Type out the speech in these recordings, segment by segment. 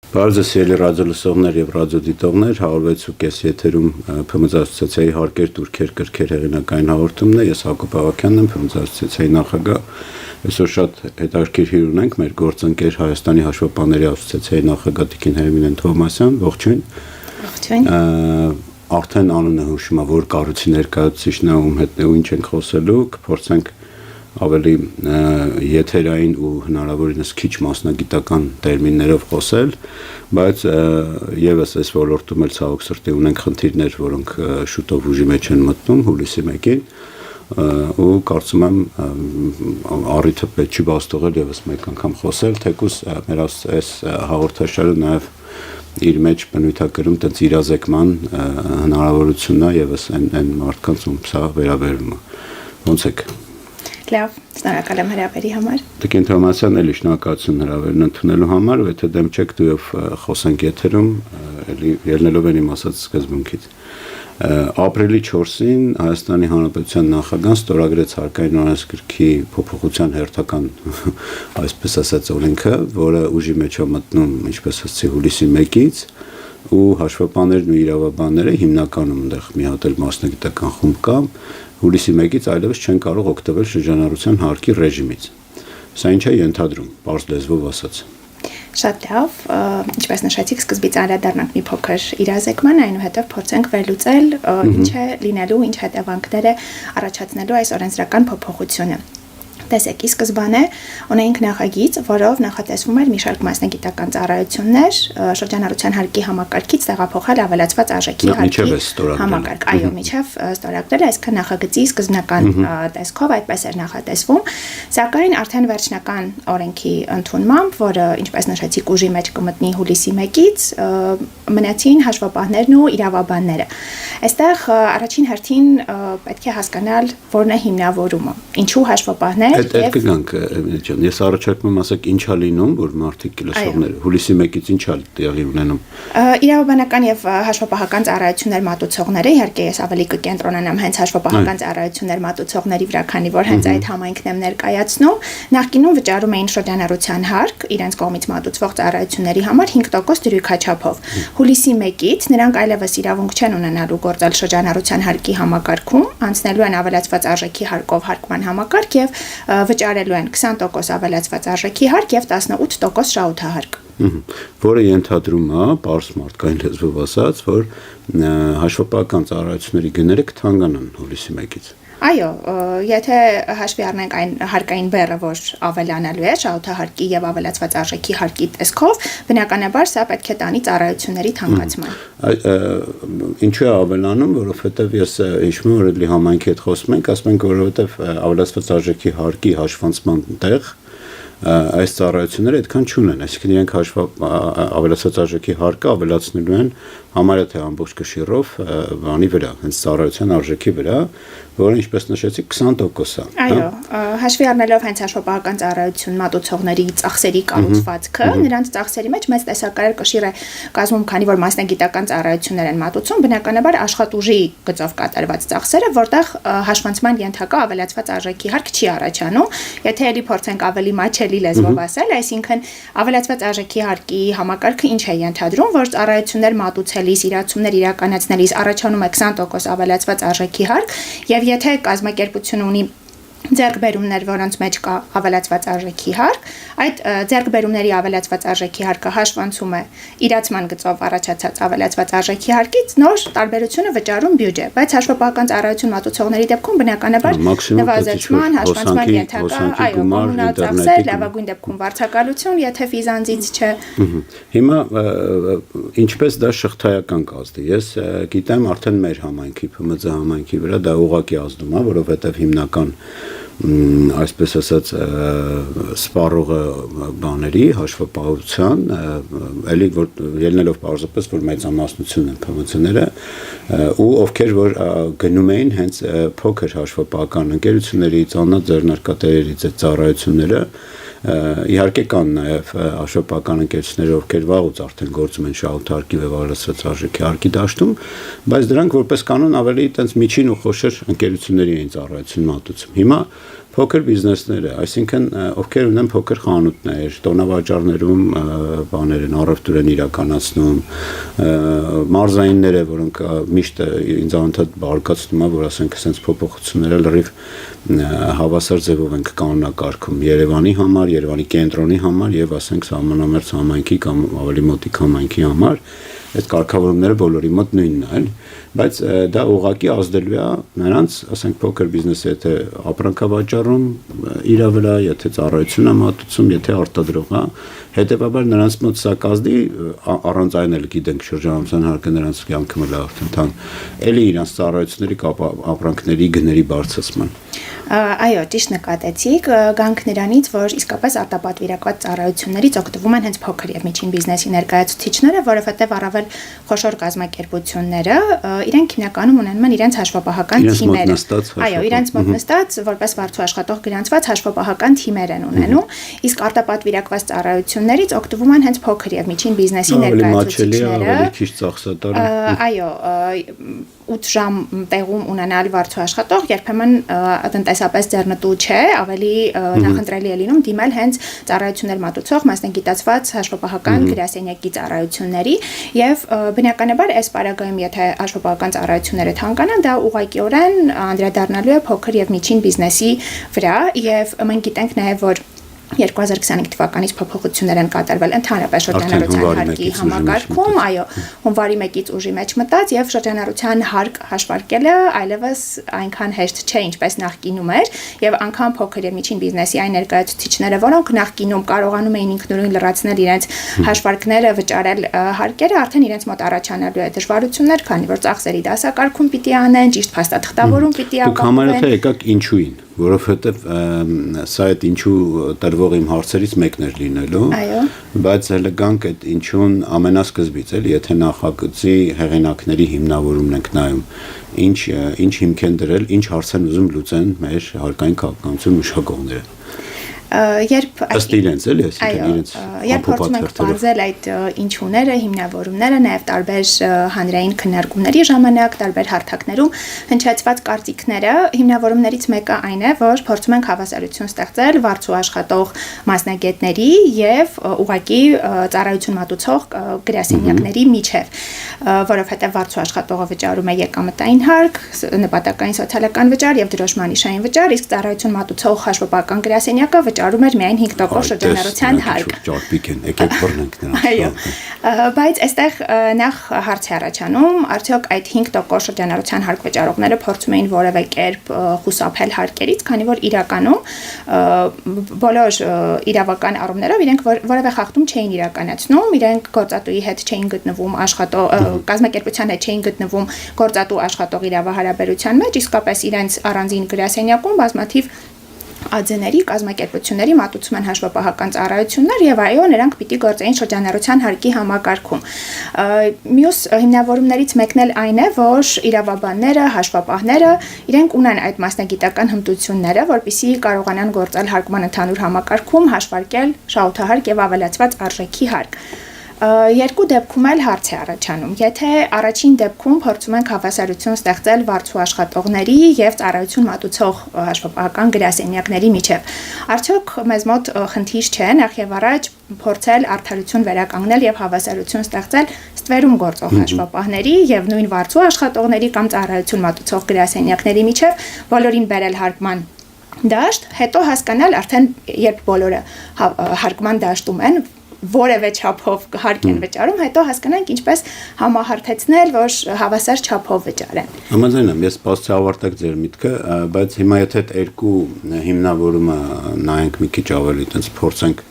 Բարձր սիրելի ռադիոլսողներ եւ ռադիոդիտողներ, 106.5 եթերում ՓՄԶ-ի հարկեր, դուրքեր, կրքեր հեղինակային հաղորդումն է։ Ես Հակոբ Ավագյանն եմ, ՓՄԶ-ի նախագահ։ Այսօր շատ հետաքրքիր հյուր ունենք մեր գործընկեր Հայաստանի հաշվապահների ասոցիացիայի նախագահ Տիկին Հերմինեն Թովմասյան, ողջույն։ Ողջույն։ Արդեն անունը հուշում է, որ կառույցի ներկայացուցիչն է, ում հետ ինչ ենք խոսելու, կփորձենք ավելի եթերային ու հնարավորինս քիչ մասնագիտական տերմիններով խոսել, բայց եւս այս ոլորտում էլ ցավոք սրտի ունենք խնդիրներ, որոնք շուտով ուժի մեջ են մտնում հուլիսի 1-ին, ու կարծում եմ առիթը պետք չի բաստողել եւս մեկ անգամ խոսել, թեկուզ մեր այս հաղորդաշարը նաեւ իր մեջ բնույթակրում տենց իրազեկման հնարավորությունն է եւս այն մարդկանց, ում սա վերաբերում է։ Ոնց եք։ Լավ, շնորհակալ եմ հրավերի համար։ Տիկին Թովմասյան, էլի շնորհակալություն հրավերն ընդունելու համար, ու եթե դեմ չեք դուով խոսենք եթերում, էլի ելնելով են իմ ասած սկզբունքից։ Ապրիլի 4-ին Հայաստանի Հանրապետության նախագահն ստորագրեց հարկային օրենսգրքի փոփոխության հերթական, այսպես ասած, օրենքը, որը ուժի մեջ է մտնում, ինչպես ասացի, հուլիսի 1-ից, ու հաշվապահներն ու իրավաբանները հիմնականում այնտեղ մի հատ էլ մասնագիտական խումբ կա, հուլիսի 1-ից այլևս չեն կարող օգտվել շրջանառության հարկի ռեժիմից։ Սա ինչ է ենթադրում, պարզ լեզվով ասած։ Շատ լավ, ինչպես նշեցիք, սկզբից անդրադառնանք մի փոքր իրազեկման, այնուհետև փորձենք վերլուծել ինչ է լինելու, ինչ հետևանքներ է առաջացնելու այս օրենսդրական փոփոխությունը։ Տեսեք, ի սկզբանե ունեինք նախագիծ, որով նախատեսվում էր մի շարք մասնագիտական ծառայություններ շրջանառության հարկի համակարգից տեղափոխել ավելացված արժեքի հարկի համակարգ։ Այո, միջև ստորագրել, այսինքն նախագծի սկզբնական տեսքով այդպես էր նախատեսվում, սակայն արդեն վերջնական օրենքի ընդունմամբ, որը ինչպես նշեցիք ուժի մեջ կմտնի հուլիսի 1-ից, մնացին հաշվապահներն ու իրավաբանները։ Այստեղ առաջին հերթին պետք է հասկանալ, որն է հիմնավորումը, ինչու հաշվապահներ Այդ կգանք, ջան, ես առաջարկում եմ ասեք ինչ է լինում, որ մարդիկ լսողները հուլիսի 1-ից ինչ է տեղի ունենում։ Իրավաբանական եւ հաշվապահական ծառայություններ մատուցողները, իհարկե ես ավելի կկենտրոնանամ հենց հաշվապահական ծառայություններ մատուցողների վրա, քանի որ հենց այդ համայնքն եմ ներկայացնում, նախկինում վճարում էին շրջանառության հարկ իրենց կողմից մատուցվող ծառայությունների համար 5% դրույքաչափով։ Հուլիսի 1-ից նրանք այլևս իրավունք չեն ունենալու գործել շրջանառության հարկի համակարգում, անցնելու են ավելացված արժեքի հարկով հարկման համակարգ եւ վճարելու են 20% ավելացված արժեքի հարկ եւ 18% շահութահարկ։ Որը ենթադրում է, պարզ մարդկային լեզվով ասած, որ հաշվապահական ծառայությունների գները կթանկանան հուլիսի 1-ից։ Այո, եթե հաշվի առնենք այն հարկային բեռը, որ ավելանալու է շահութահարկի եւ ավելացված արժեքի հարկի տեսքով, բնականաբար սա պետք է տանի ծառայությունների թանկացման։ Ինչու է ավելանում, որովհետեւ ես հիշում եմ, որ էլի համայնքի հետ խոսում ենք, ասում ենք, որովհետեւ ավելացված արժեքի հարկի հաշվանցման տեղ այս ծառայությունները այդքան չունեն, այսինքն իրենք ավելացած արժեքի հարկը ավելացնելու են համարյա թե ամբողջ կշիռով բանի վրա, հենց ծառայության արժեքի վրա, որը ինչպես նշեցիք 20% է։ Այո, հաշվի առնելով հենց հաշվապահական ծառայություն մատուցողների ծախսերի կառուցվածքը, նրանց ծախսերի մեջ մեծ տեսակարար կշիռ է կազմում, քանի որ մասնագիտական ծառայություններ են մատուցում, բնականաբար աշխատուժի գծով կատարված ծախսերը, որտեղ հաշվանցման ենթակա ավելացված արժեքի հարկ չի առաջանում, եթե էլի փորձենք ավելի մաչելի լեզվով ասել, այսինքն ավելացված արժեքի հարկի համակարգը ինչ է ենթադրում, որ ծառայություններ մատուցելիս, իրացումներ իրականացնելիս առաջանում է 20% ավելացված արժեքի հարկ, եւ եթե կազմակերպությունը ունի ձեռքբերումներ, որոնց մեջ կա ավելացված արժեքի հարկ, այդ ձեռքբերումների ավելացված արժեքի հարկը հաշվանցում է իրացման գծով առաջացած ավելացված արժեքի հարկից, նոր տարբերությունը վճարում բյուջե, բայց հաշվապահական ծառայություն մատուցողների դեպքում բնականաբար նվազեցման, հաշվանցման ենթակա, այո, կոմունալ ծախսեր, լավագույն դեպքում վարձակալություն, եթե ֆիզանձից չէ։ Հիմա ինչպես դա շղթայական կազդի, ես գիտեմ արդեն մեր համայնքի, ՓՄԶ համայնքի վրա դա ուղղակի ազդում է, որովհետև հիմնական այսպես ասած սպառողը բաների հաշվապահության էլի որ ելնելով պարզապես որ մեծամասնություն են ՓՄԶ-ները ու ովքեր որ գնում էին հենց փոքր հաշվապահական ընկերություններից, անձնաձեռնարկատերերից այդ ծառայությունները իհարկե կան նաև հաշվապահական ընկերություններ, ովքեր վաղուց արդեն գործում են շահութարկի եւ ավելացված արժեքի հարկի դաշտում, բայց դրանք որպես կանոն ավելի այտենց միջին ու խոշոր ընկերությունների են ծառայություն մատուցում։ Հիմա փոքր բիզնեսները, այսինքն ովքեր ունեն փոքր խանութներ, տոնավաճառներում բաներ են, առևտուր են իրականացնում, մարզայինները, որոնք միշտ ինձ անընդհատ բարկացնում է, որ ասենք sense փոփոխությունները լրիվ հավասար ձևով ենք կանոնակարգում Երևանի համար, Երևանի կենտրոնի համար եւ ասենք սահմանամերձ համայնքի կամ ավելի մոտիկ համայնքի համար այդ կարգավորումները բոլորի մոտ նույնն է, բայց դա ուղղակի ազդելու է նրանց, ասենք փոքր բիզնեսը եթե ապրանքավաճառում իր վրա, եթե ծառայություն է մատուցում, եթե արտադրող է, հետեւաբար նրանց մոտ սա կազդի առանց այն էլ գիտենք շրջանառության հարկը նրանց կյանքը մլա արդեն էլի իրանց ծառայությունների կամ ապրանքների գների բարձրացման։ Այո, ճիշտ նկատեցիք, գանք նրանից, որ իսկապես արտապատվիրակված ծառայություններից օգտվում են հենց փոքր եւ միջին բիզնեսի ներկայացուցիչները, որովհետեւ առավել խոշոր կազմակերպությունները իրենք հիմնականում ունենում են իրենց հաշվապահական թիմերը։ Այո, իրենց մոտ նստած որպես վարձու աշխատող գրանցված հաշվապահական թիմեր են ունենում, իսկ արտապատվիրակված ծառայություններից օգտվում են հենց փոքր եւ միջին բիզնեսի ներկայացուցիչները։ Ավելի քիչ ծախսատար։ Այո, 8 ժամ տեղում ունենալ վարձու աշխատող երբեմն տնտեսապես ձեռնտու չէ, ավելի նախընտրելի է լինում դիմել հենց ծառայություններ մատուցող մասնագիտացված հաշվապահական գրասենյակի ծառայությունների եւ բնականաբար այս պարագայում եթե հաշվապահական ծառայությունները թանկանան, դա ուղղակիորեն անդրադառնալու է փոքր եւ միջին բիզնեսի վրա եւ մենք գիտենք նաեւ որ 2025 թվականից փոփոխություններ են կատարվել ընդհանրապես շրջանառության հարկի համակարգում, այո, հունվարի 1-ից ուժի մեջ մտած եւ շրջանառության հարկ հաշվարկելը այլևս այնքան հեշտ չէ, ինչպես նախկինում էր, եւ անգամ փոքր եւ միջին բիզնեսի այն ներկայացուցիչները, որոնք նախկինում կարողանում էին ինքնուրույն լրացնել իրենց հաշվարկները, վճարել հարկերը, արդեն իրենց մոտ առաջանալու է դժվարություններ, քանի որ ծախսերի դասակարգում պիտի անեն, ճիշտ փաստաթղթավորում պիտի ապահովեն։ Դուք համարյա եկաք ինչուին, որովհետեւ սա այդ ինչու տրվող իմ հարցերից մեկն էր լինելու, բայց հələ գանք այդ ինչուն ամենասկզբից էլ, եթե նախագծի հեղինակների հիմնավորումն ենք նայում, ինչ հիմք են դրել, ինչ հարց են ուզում լուծեն մեր հարկային քաղաքականություն մշակողները։ Երբ ըստ իրենց էլի, այսինքն իրենց երբ փորձում ենք բարձել այդ ինչուները, հիմնավորումները, նաև տարբեր հանրային քննարկումների ժամանակ, տարբեր հարթակներում հնչեցված կարծիքները, հիմնավորումներից մեկը այն է, որ փորձում ենք հավասարություն ստեղծել վարձու աշխատող մասնագետների եւ ուղղակի ծառայություն մատուցող գրասենյակների միջև, որովհետեւ վարձու աշխատողը վճարում է եկամտային հարկ, նպատակային սոցիալական վճար եւ դրոշմանիշային վճար, իսկ ծառայություն մատուցող հաշվապահական գրասենյակը վճարում էր միայն 5% շրջանառության հարկ։ Ճարպիկ են, եկեք բռնենք նրանց։ Այո։ Բայց այստեղ նախ հարց է առաջանում, արդյոք այդ 5% շրջանառության հարկ վճարողները փորձում էին որևէ կերպ խուսափել հարկերից, քանի որ իրականում բոլոր իրավական առումներով իրենք որևէ խախտում չէին իրականացնում, իրենք գործատուի հետ չէին գտնվում կազմակերպության հետ չէին գտնվում գործատու աշխատող իրավահարաբերության մեջ, իսկապես իրենց առանձին գրասենյակում բազմաթիվ ԱՁ-ների, կազմակերպությունների մատուցում են հաշվապահական ծառայություններ եւ այո, նրանք պիտի գործեին շրջանառության հարկի համակարգում։ Մյուս հիմնավորումներից մեկն էլ այն է, որ իրավաբանները, հաշվապահները իրենք ունեն այդ մասնագիտական հմտությունները, որպեսզի կարողանան գործել հարկման ընդհանուր համակարգում, հաշվարկել շահութահարկ եւ ավելացված արժեքի հարկ։ Երկու դեպքում էլ հարց է առաջանում։ Եթե առաջին դեպքում փորձում ենք հավասարություն ստեղծել վարձու աշխատողների եւ ծառայություն մատուցող հաշվապահական գրասենյակների միջև, արդյոք մեզ մոտ խնդիր չէ նախ եւ առաջ փորձել արդարություն վերականգնել եւ հավասարություն ստեղծել ստվերում գործող հաշվապահների եւ նույն վարձու աշխատողների կամ ծառայություն մատուցող գրասենյակների միջև բոլորին բերել հարկման դաշտ, հետո հասկանալ արդեն երբ բոլորը հարկման դաշտում են որևէ չափով հարկ են վճարում, հետո հասկանանք ինչպես համահարթեցնել, որ հավասար չափով վճարեն։ Համաձայն եմ, ես սպասեցի ավարտեք ձեր միտքը, բայց հիմա եթե այդ երկու հիմնավորումը նայենք մի քիչ ավելի, այտենց փորձենք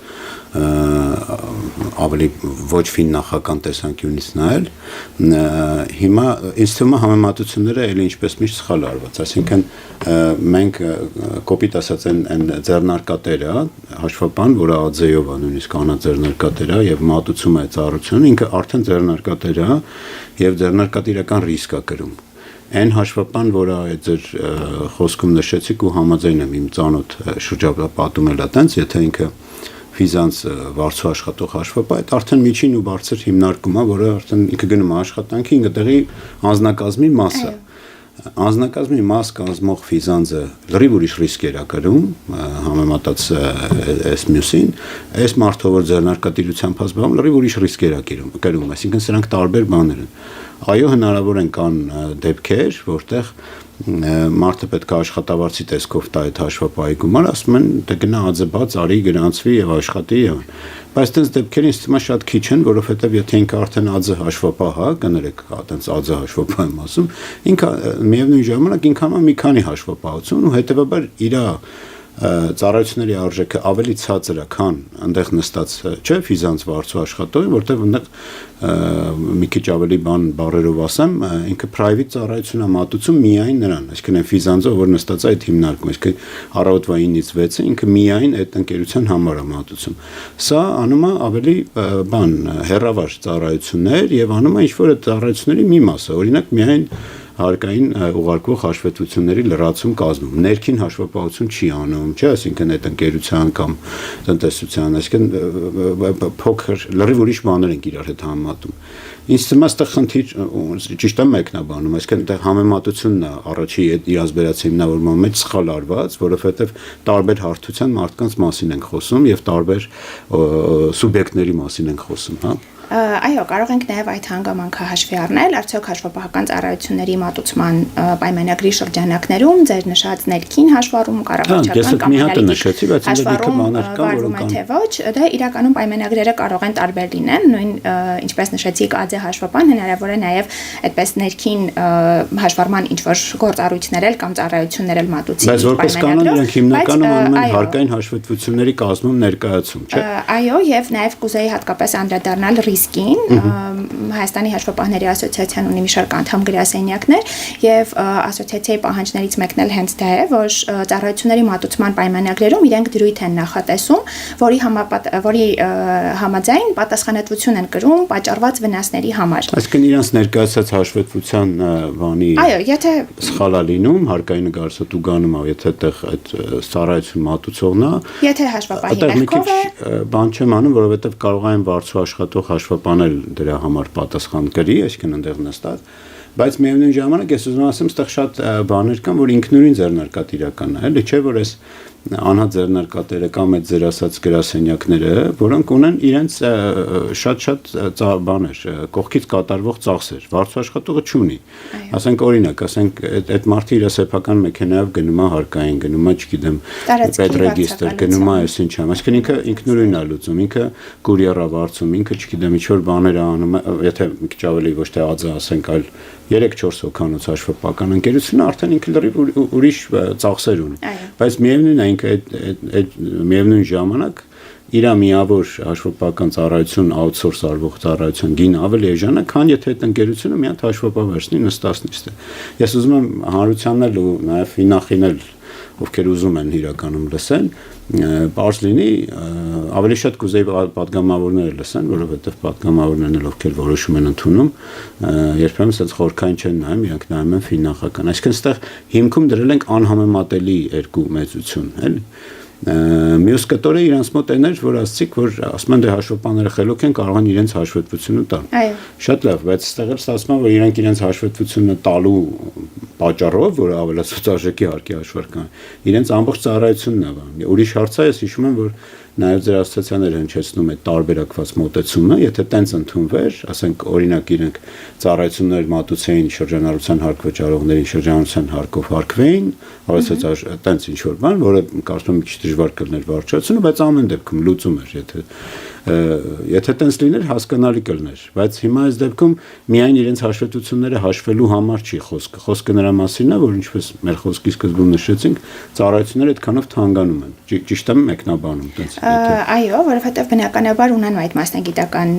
ավելի ոչ ֆին նախական տեսանկյունից նայել, հիմա ինձ թվում է համեմատությունները էլի ինչպես միշտ սխալ արված, այսինքն մենք կոպիտ ասած են ձեռնարկատերը, հաշվապահն, որը ԱՁ-ով է նույնիսկ անաձեռնարկատեր է եւ մատուցում է ծառայությունը, ինքը արդեն ձեռնարկատեր է եւ ձեռնարկատիրական ռիսկ է կրում։ Այն հաշվապահն, որը այդ ձեր խոսքում նշեցիք ու համաձայն եմ իմ ծանոթ շրջապատում էլ այտենց, եթե ինքը ֆիզանս վարձու աշխատող հաշվապահ, այդ արդեն միջին ու բարձր հիմնարկում է, որը արդեն ինքը գնում է աշխատանքի ինքը տեղի անձնակազմի մասը։ Անձնակազմի մաս կազմող ֆիզանձը լրիվ ուրիշ ռիսկեր է կրում, համեմատած այս մյուսին, այս մարդը, որ ձեռնարկատիրությամբ զբաղվում, լրիվ ուրիշ ռիսկեր է կրում, այսինքն սրանք տարբեր բաներ են։ Այո, հնարավոր են կան դեպքեր, որտեղ մարդը պետք է աշխատավարձի տեսքով տա այդ հաշվապահի գումարը, ասում են դե գնա ածը բաց արի գրանցվի եւ աշխատի եւ բայց այդպես դեպքերին ինձ թվում է շատ քիչ են, որովհետեւ եթե ինքը արդեն ածը հաշվապահ է, կներեք, այդպես ածը հաշվապահ եմ ասում, ինքը միևնույն ժամանակ ինքան մի քանի հաշվապահություն ու հետեւաբար իր ծառայությունների արժեքը ավելի ցածր է, քան այնտեղ նստած չէ ֆիզանց վարձու աշխատողին, որտեղ այնտեղ մի քիչ ավելի բառերով ասեմ, ինքը private ծառայություն է մատուցում միայն նրան, այսինքն այն ֆիզանձը, որ նստած է այդ հիմնարկում, այսինքն առավոտվա 9-ից 6-ը ինքը միայն այդ ընկերության համար է մատուցում։ Սա անում է ավելի հեռավար ծառայություններ եւ անում է ինչ-որ այդ ծառայությունների մի մասը, օրինակ միայն հարկային ուղարկվող հաշվետվությունների լրացում կազմում։ Ներքին հաշվապահություն չի անում, չէ, այսինքն այդ ընկերության կամ տնտեսության, այսինքն փոքր լրիվ ուրիշ բաներ են իրար հետ համեմատում։ Ինձ թվում է այստեղ խնդիր ճիշտ է մեկնաբանում, այսինքն այդտեղ համեմատությունն է առաջի իրազբերած հիմնավորման մեջ սխալ արված, որովհետև տարբեր հարթության մարդկանց մասին ենք խոսում եւ տարբեր սուբյեկտների մասին ենք խոսում, հա։ Այո, կարող ենք նաև այդ հանգամանքը հաշվի առնել, արդյոք հաշվապահական ծառայությունների մատուցման պայմանագրի շրջանակներում ձեր նշած ներքին հաշվառում կառավարչական կամ հաշվառում վարվում է թե ոչ, դա իրականում պայմանագրերը կարող են տարբեր լինեն, նույն ինչպես նշեցիք ԱԶ հաշվապահն հնարավոր է նաև այդպես ներքին հաշվառման ինչ-որ գործառույթներ էլ կամ ծառայություններ էլ մատուցի բայց որպես կանոն իրենք հիմնականում անում են հարկային հաշվետվությունների կազմում ներկայացում, չէ։ Այո, եւ նաև կուզեի հատկապես անդրադառնալ ռիսկին Հայաստանի հաշվապահների ասոցիացիան ունի մի շարք անդամ գրասենյակներ եւ ասոցիացիայի պահանջներից մեկն էլ հենց դա է, որ ծառայությունների մատուցման պայմանագրերում իրենք դրույթ են նախատեսում, որի համաձայն պատասխանատվություն են կրում պատճառված վնասների համար։ Այսինքն իրանց ներկայացած հաշվետվության բանի այո, եթե սխալ է լինում, հարկային նկարսատու գանում է, եթե այդտեղ այդ ծառայություն մատուցողն է, եթե հաշվապահի մեղքով է, բան չեմ անում, որովհետեւ կարող են վարձու աշխատող հաշվապանել դրա համար պատասխան կրի, այսինքն այնտեղ նստած, բայց միևնույն ժամանակ ես ուզում ասեմ, այստեղ շատ բաներ կան, որ ինքնուրույն ձեռնարկատիրական է, էլի չէ, որ այս անհատ ձեռնարկատերը կամ այդ ձեր ասած գրասենյակները, որոնք ունեն իրենց շատ բաներ, կողքից կատարվող ծախսեր, վարձու աշխատողը չունի։ Ասենք օրինակ, ասենք այդ մարդը իր սեփական մեքենայով գնում է հարկային, գնում է, չգիտեմ, պետրեգիստր, գնում է այսինչ եմ, այսինքն ինքը ինքնուրույն է լուծում, ինքը կուրիեր է վարձում, ինքը չգիտեմ ինչ-որ բաներ է անում, եթե մի քիչ ավելի ոչ թե ԱԶ ասենք, այլ 3-4 հոգանոց հաշվապահական ընկերությունը արդեն ինքը լրիվ ուրիշ ծախսեր ունի։ Բայց միևնույն է ինքը այդ միևնույն ժամանակ իր միավոր հաշվապահական ծառայություն outsource արվող ծառայության գինը ավելի էժան է, քան եթե այդ ընկերությունը մի հատ հաշվապահ վերցնի նստած նստի։ Ես ուզում եմ հանրությանն ու նաև հինախինել, ովքեր ուզում են իրականում լսեն, բարձ լինի, ավելի շատ կուզեի պատգամավորները լսեն, որովհետև պատգամավորներն էլ ովքեր որոշում են ընդունում, երբեմն ասած խորքային չեն նայում, իրանք նայում են ֆինանսական։ Այսինքն այստեղ հիմքում դրել ենք անհամեմատելի երկու մեծություն, էլի։ Մյուս կտորը իրանց մոտ էներ, որ ասցիք, որ ասում են դե հաշվապահները խելոք են, կարող են իրենց հաշվետվությունը տան։ Շատ լավ, բայց այստեղ էլ ստացվում է, որ իրանք իրենց հաշվետվությունը տալու պատճառով, որ ավելացած արժեքի հարկի հաշվարկան, իրենց ամբողջ ծառայությունն է։ Ուրիշ հարց է, ես հիշում եմ, որ նաև ձեր ասոցիացիաները հնչեցնում է տարբերակված մոտեցումը, եթե տենց ընդունվեր, ասենք օրինակ իրենք ծառայություններ մատուցեին շրջանառության հարկ վճարողներին շրջանառության հարկով հարկվեին, ավելացած տենց ինչ որ բան, որը կարծում եմ մի քիչ դժվար կլիներ վարչությունը, բայց ամեն դեպքում լուծում էր, եթե տենց լիներ հասկանալի կլիներ, բայց հիմա այս դեպքում միայն իրենց հաշվետվությունները հաշվելու համար չի խոսքը նրա մասին է, որ ինչպես մեր խոսքի սկզբում նշեցինք, ծառայությունները այդքանով թանկանում են, ճիշտ եմ մեկնաբանում տենց։ Այո, որովհետև բնականաբար ունեն այդ մասնագիտական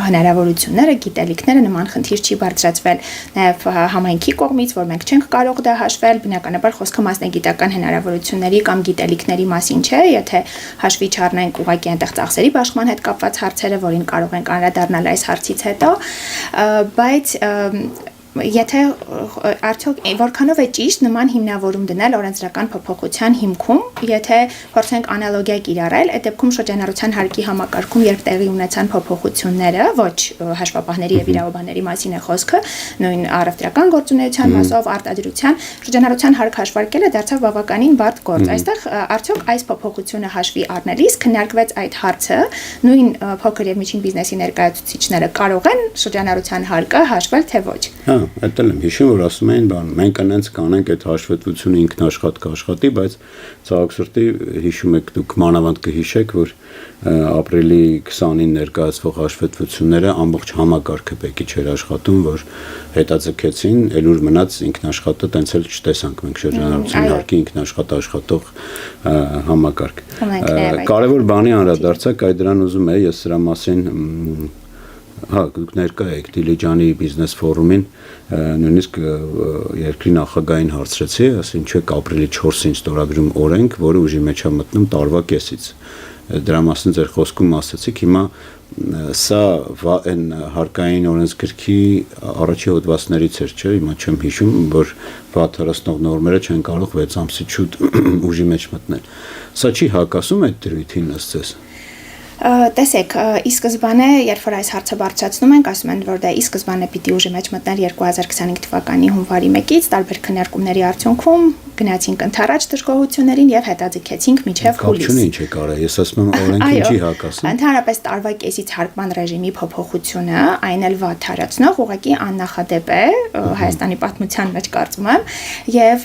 հնարավորությունները, գիտելիքները, նման խնդիր չի բարձրացվել նաև համայնքի կողմից, որ մենք չենք կարող դա հաշվել, բնականաբար խոսքը մասնագիտական հնարավորությունների կամ գիտելիքների մասին չէ, եթե հաշվի չառնենք ուղղակի այնտեղ ծախսերի բաշխման հետ կապված հարցերը, որին կարող ենք անդրադառնալ այս հարցից հետո, բայց եթե արդյոք որքանով է ճիշտ նման հիմնավորում դնել օրենսդրական փոփոխության հիմքում, եթե փորձենք անալոգիա կիրառել, այդ դեպքում շրջանառության հարկի համակարգում երբ տեղի ունեցան փոփոխությունները, ոչ հաշվապահների եւ իրավաբանների մասին է խոսքը, նույն առևտրական գործունեության մասով արտադրության շրջանառության հարկ հաշվարկելը դարձավ բավականին բարդ գործ։ Այստեղ արդյոք այս փոփոխությունը հաշվի առնելիս քննարկվեց այդ հարցը, նույն փոքր եւ միջին բիզնեսի ներկայացուցիչները կարող են շրջանառության հարկը հաշվել թե ոչ։ Հա, այդ էլ եմ հիշում, որ ասում էին, բան, մենք անենց կանենք այդ հաշվետվությունը ինքնաշխատ կաշխատի, բայց ցավոք հիշում եք դուք մանավանդ կհիշեք, որ ապրիլի 20-ին ներկայացվող հաշվետվությունները ամբողջ համակարգը բեկի չէր աշխատում, որ հետաձգեցին, ելուր մնաց ինքնաշխատը, տենց էլ չտեսանք մենք շրջանառության հարկի ինքնաշխատ աշխատող համակարգ։ Կարևոր բանի անդրադարձակ, այդ դրան ուզում եմ ես սրա մասին հա, դուք ներկա եք Դիլիջանի բիզնես ֆորումին, նույնիսկ երկրի նախագահային հարցրեցի, ասին չեք ապրիլի 4-ին ստորագրում օրենք, որը ուժի մեջ է մտնում տարվա կեսից։ Դրա մասին ձեր խոսքում ասացիք, հիմա սա այն հարկային օրենսգրքի առաջի հոդվածներից էր, չէ՞, հիմա չեմ հիշում, որ վատթարացնող նորմերը չեն կարող 6 ամսից շուտ ուժի մեջ մտնել։ Սա չի հակասում այդ դրույթին ըստ ձեզ։ Տեսեք, ի սկզբանե, երբ որ այս հարցը բարձրացնում ենք, ասում են, որ դա ի սկզբանե պիտի ուժի մեջ մտներ 2025 թվականի հունվարի 1-ից, տարբեր քննարկումների արդյունքում գնացինք ընդառաջ դժգոհություններին եւ հետաձգեցինք մինչեւ հուլիս։ Կապչունը ինչ է կարա, ես ասում եմ օրենքին չի հակասում։ Ընդհանրապես տարվա կեսից հարկման ռեժիմի փոփոխությունը, այն էլ վատթարացնող, ուղղակի աննախադեպ է Հայաստանի պատմության մեջ կարծում եմ, եւ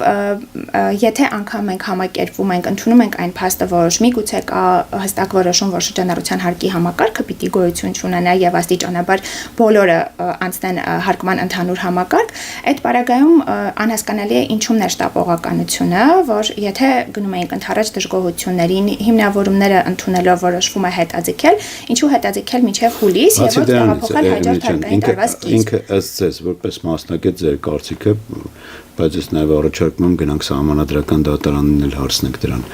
եթե անգամ մենք համակերպվում ենք, ընդունում ենք այն փաստը, որ միգուցե կա հստակ որոշում, որ շրջանառության հարկի համակարգը պիտի գոյություն ունենա եւ աստիճանաբար բոլորը անցնեն հարկման ընդհանուր համակարգ, այդ պարագայում անհասկանալի է ինչու ներշտապողական որ եթե գնում ենք ընդառաջ դժգոհություններին, հիմնավորումները ընդունելով որոշվում է հետաձգել, ինչու հետաձգել մինչև հուլիս եւ ոչ տեղափոխել հաջորդ հարկային տարվա սկիզբ։ Ինքը ըստ ձեզ որպես մասնագետ ձեր կարծիքը, բայց ես նաեւ առաջարկում եմ գնանք սահմանադրական դատարանին էլ հարցնենք դրան։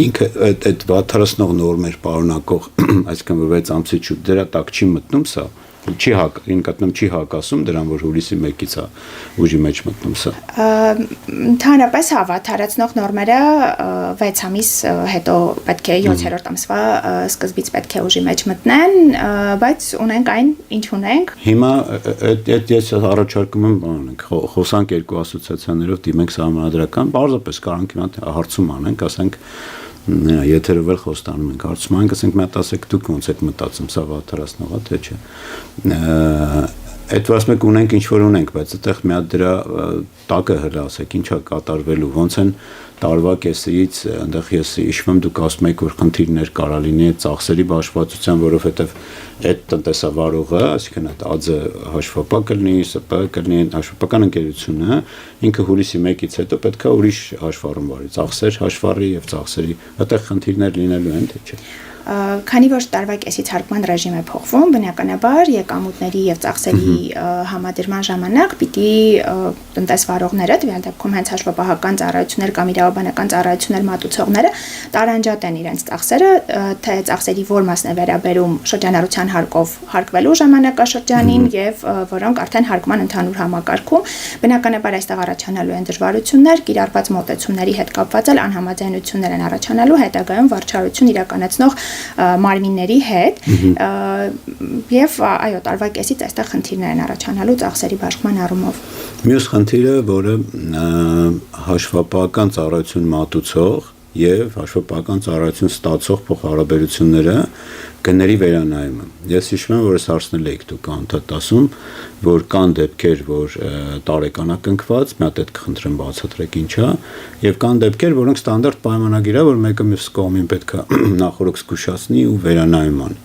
Ինքը այդ վատթարացնող նորմեր պարունակող, այսինքն որ 6 ամսից շուտ դրա տակ չի մտնում սա։ Չի հակասում դրան, որ հուլիսի 1-ից է ուժի մեջ մտնում սա։ Ընդհանրապես վատթարացնող նորմերը 6 ամիս հետո պետք է 7-րդ ամսվա սկզբից պետք է ուժի մեջ մտնեն, բայց ունենք այն, ինչ ունենք։ Հիմա այդ ես առաջարկում եմ խոսանք երկու ասոցիացիաներով դիմենք սահմանադրական, պարզապես կարանք հիմա հարցում անենք, ասենք եթերով էլ խոստանում ենք, հարցում ենք, ասենք մի հատ ասեք դուք ոնց եք մտածում, սա վատթարացնող է, թե չէ։ Այդ ասում եք ունենք ինչ որ ունենք, բայց այդտեղ մի հատ դրա տակը հələ ասեք, ինչա կատարվելու, ոնց են տարվա կեսից, այնտեղ ես հիշում եմ դուք ասում եք, որ խնդիրներ կարա լինի այդ ծախսերի բաշխվածության, որովհետև այդ տնտեսավարողը, այսինքն այդ ԱՁ հաշվապահ կլինի, ՍՊ կլինի, հաշվապահական ընկերությունը, ինքը հուլիսի 1-ից հետո պետքա ուրիշ հաշվառում վարի, ծախսեր հաշվառի եւ ծախսերի, այդտեղ խնդիրներ լինելու են, թե չէ։ Քանի որ տարվա կեսից հարկման ռեժիմ է փոխվում, բնականաբար եկամուտների եւ ծախսերի համադրման ժամանակ պիտի տնտեսվարողները, տվյալ դեպքում հենց հաշվապահական ծառայություններ կամ իրավաբանական ծառայություններ մատուցողները տարանջատեն իրենց ծախսերը, թե ծախսերի որ մասն է վերաբերում շրջանառության հարկով հարկվելու ժամանակաշրջանին եւ որոնք արդեն հարկման ընդհանուր համակարգում, բնականաբար այստեղ առաջանալու են դժվարություններ, կիրառված մոտեցումների հետ կապված էլ անհամաձայնություններ են առաջանալու հետագայում վարչարություն իրականացնող մարմինների հետ եւ այո տարվա կեսից այստեղ խնդիրներ են առաջանալու ծախսերի բաշխման առումով։ Մյուս խնդիրը, որը հաշվապահական ծառայություն մատուցող եւ հաշվապահական ծառայություն ստացող փոխհարաբերությունները գների վերանայումը։ Ես հիշում եմ, որ ես հարցնել եք դուք անդադ ասում, որ կան դեպքեր, որ տարեկանակնքված, մի հատ այդ կխնդրեմ բացատրեք ինչա, եւ կան դեպքեր, որոնք ստանդարտ պայմանագիր է, որ մեկը մյուս կողմին պետք է նախորդ զգուշացնի ու վերանայում անի։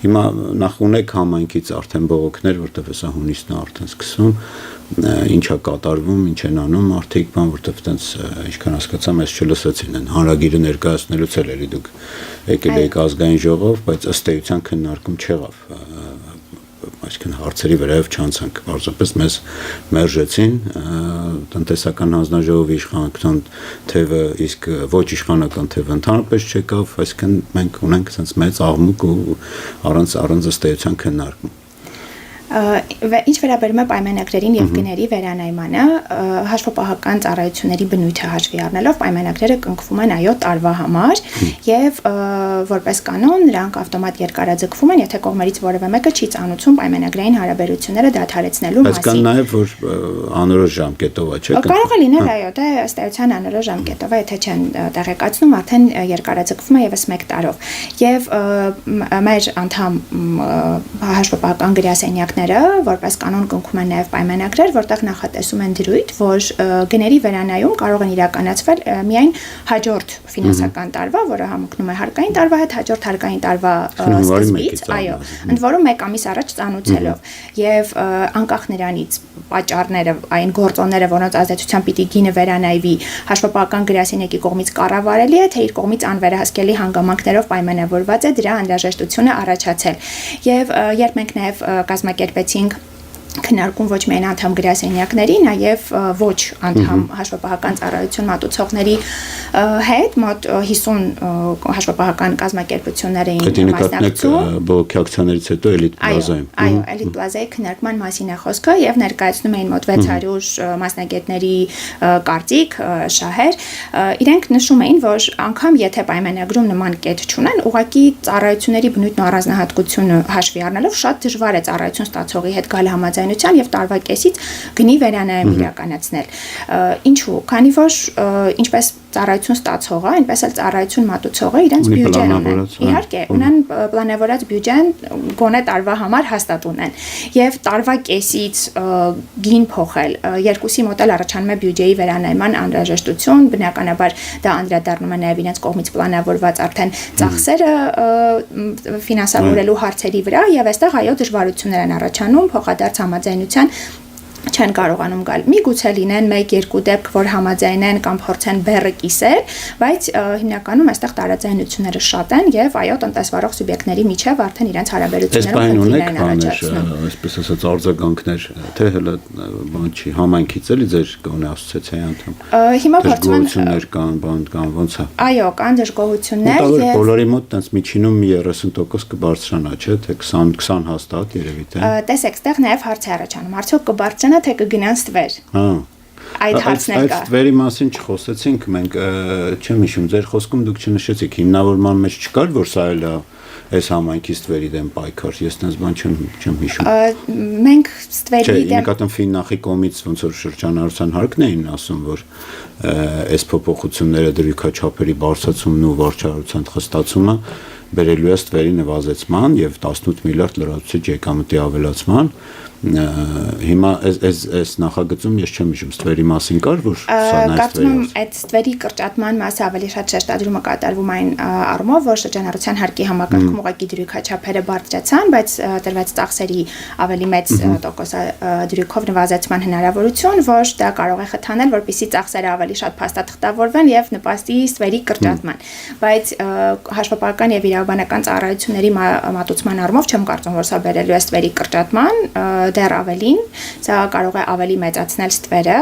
Հիմա նախ ունեք համայնքից արդեն բողոքներ, որտեղ հեսա հունիսն է արդեն սկսվում, ինչա կատարվում, ինչ են անում արդիկ բան, որտեղ տենց ինչքան հասկացամ, ես չլսեցին են հանրագիրը ներկայացնելուց էլ էլի դուք եկել եք ազգային ժողով, բայց ըստ էության քննարկում չեղավ, այսինքն հարցերի վրայով չանցանք, պարզապես մեզ մերժեցին տնտեսական հանձնաժողովի իշխանական թևը, իսկ ոչ իշխանական թևը ընդհանրապես չեկավ, այսինքն մենք ունենք sense մեծ աղմուկ ու առանց ըստ էության քննարկում։ Ինչ վերաբերում է պայմանագրերին եւ գների վերանայմանը, հաշվապահական ծառայությունների բնույթը հաշվի առնելով պայմանագրերը կնքվում են այո տարվա համար եւ որպես կանոն նրանք ավտոմատ երկարաձգվում են, եթե կողմերից որևէ մեկը չի ծանուցում պայմանագրային հարաբերությունները դադարեցնելու մասին։ Բայց կան նաեւ որ անորոշ ժամկետով է, չէ՞։ Կարող է լինել այո, դե ըստ էության անորոշ ժամկետով է, եթե չեն տեղեկացնում, արդեն երկարաձգվում է եւս 1 տարով։ Եվ մեր անդամ հաշվապահական գրասենյակները որպես կանոն կնքում են նաև պայմանագրեր, որտեղ նախատեսում են դրույթ, որ գների վերանայում կարող են իրականացվել միայն հաջորդ ֆինանսական տարվա, որը համընկնում է հարկային տարվա հետ, հաջորդ հարկային տարվա սկզբից, այո, ընդ որում 1 ամիս առաջ ծանուցելով եւ անկախ նրանից պատճառները, այն գործոնները, որոնց ազդեցությամբ պիտի գինը վերանայվի, հաշվապահական գրասենյակի կողմից կառավարելի է, թե իր կողմից անվերահսկելի հանգամանքներով պայմանավորված է դրա անհրաժեշտությունը առաջացել։ Եվ երբ մենք նաև կազմակերպեցինք քննարկում ոչ միայն անդամ գրասենյակների, նաև ոչ անդամ հաշվապահական ծառայություն մատուցողների հետ մոտ 50 հաշվապահական կազմակերպություններ էին մասնակցում։ Բողոքի ակցիաներից հետո Էլիտ Պլազայում։ Այո, Էլիտ Պլազայի քննարկման մասին է խոսքը եւ ներկայացնում էին մոտ 600 մասնագետների կարծիք, շահեր։ Իրենք նշում էին, որ անգամ եթե պայմանագրում նման կետ չունեն, ուղղակի ծառայությունների բնույթն ու առանձնահատկությունը հաշվի առնելով շատ դժվար է ծառայություն ստացողի հետ գալ համաձայնության եւ տարվա կեսից գնի վերանայում իրականացնել։ Ինչու՞, քանի որ ինչպես ծառայություն ստացողը, այնպես էլ ծառայություն մատուցողը իրենց բյուջեն ունեն։ Իհարկե, ունեն պլանավորած բյուջեն գոնե տարվա համար հաստատ ունեն։ Եվ տարվա կեսից գին փոխել, երկուսի մոտ էլ առաջանում է բյուջեի վերանայման անհրաժեշտություն, բնականաբար դա անդրադառնում է նաև իրենց կողմից պլանավորված արդեն ծախսերը ֆինանսավորելու հարցերի վրա եւ այստեղ այո դժվարություններ են առաջանում փոխադարձ համաձայնության չեն կարողանում գալ։ Միգուցե լինեն 1-2 դեպք, որ համաձայնեն կամ փորձեն բեռը կիսել, բայց հիմնականում այստեղ տարաձայնությունները շատ են եւ այո տնտեսվարող սուբյեկտների միջև արդեն իրենց հարաբերություններում խնդիրներ են առաջացնում։ Այսպես ասած արձագանքներ, թե հələ բան չի համայնքից էլի ձեր գոնե ասոցիացիայի անդամ։ Հիմա փորձում են կան ոնց է։ Այո, կան դժգոհություններ եւ բոլորի մոտ տենց միջինում 30% կբարձրանա, չէ՞, թե 20 հաստատ երևի թե։ Տեսեք, այստեղ նաեւ հարց է առաջանում։ Արդյոք կբարձրանա թե կգնան ստվեր։ Այդ հարցներ կա։ Այդ ստվերի մասին չխոսեցինք, մենք չեմ հիշում, ձեր խոսքում դուք չնշեցիք, հիմնավորման մեջ չկար, որ սա էլ է այս համայնքի ստվերի դեմ պայքար, ես տես բան չեմ հիշում։ Մենք ստվերի դեմ նկատեմ Ֆիննախի կողմից ոնց որ շրջանառության հարկն էին ասում, որ այս փոփոխությունները դրույքաչափերի բարձրացումն ու վարչարության խստացումը բերելու է ստվերի նվազեցման եւ 18 միլիարդ լրացուցիչ եկամտի ավելացման։ Հիմա այս նախագծում ես չեմ հիշում ստվերի մասին կար, որ սա նաև կարծում եմ այդ ստվերի կրճատման մասը ավելի շատ շեշտադրումը կատարվում այն առումով, որ շրջանառության հարկի համակարգում ուղղակի դրույքաչափերը բարձրացան, բայց տրվեց ծախսերի ավելի մեծ դրույքով նվազեցման հնարավորություն, որ դա կարող է խթանել, որպեսզի ծախսերը ավելի շատ փաստաթղթավորվեն եւ նպաստի ստվերի կրճատման։ Բայց հաշվապահական եւ իրավաբանական ծառայությունների մատուցման առումով չեմ կարծում, որ սա բերելու է ստվերի կրճատման, դեռ ավելին, սա կարող է ավելի մեծացնել ստվերը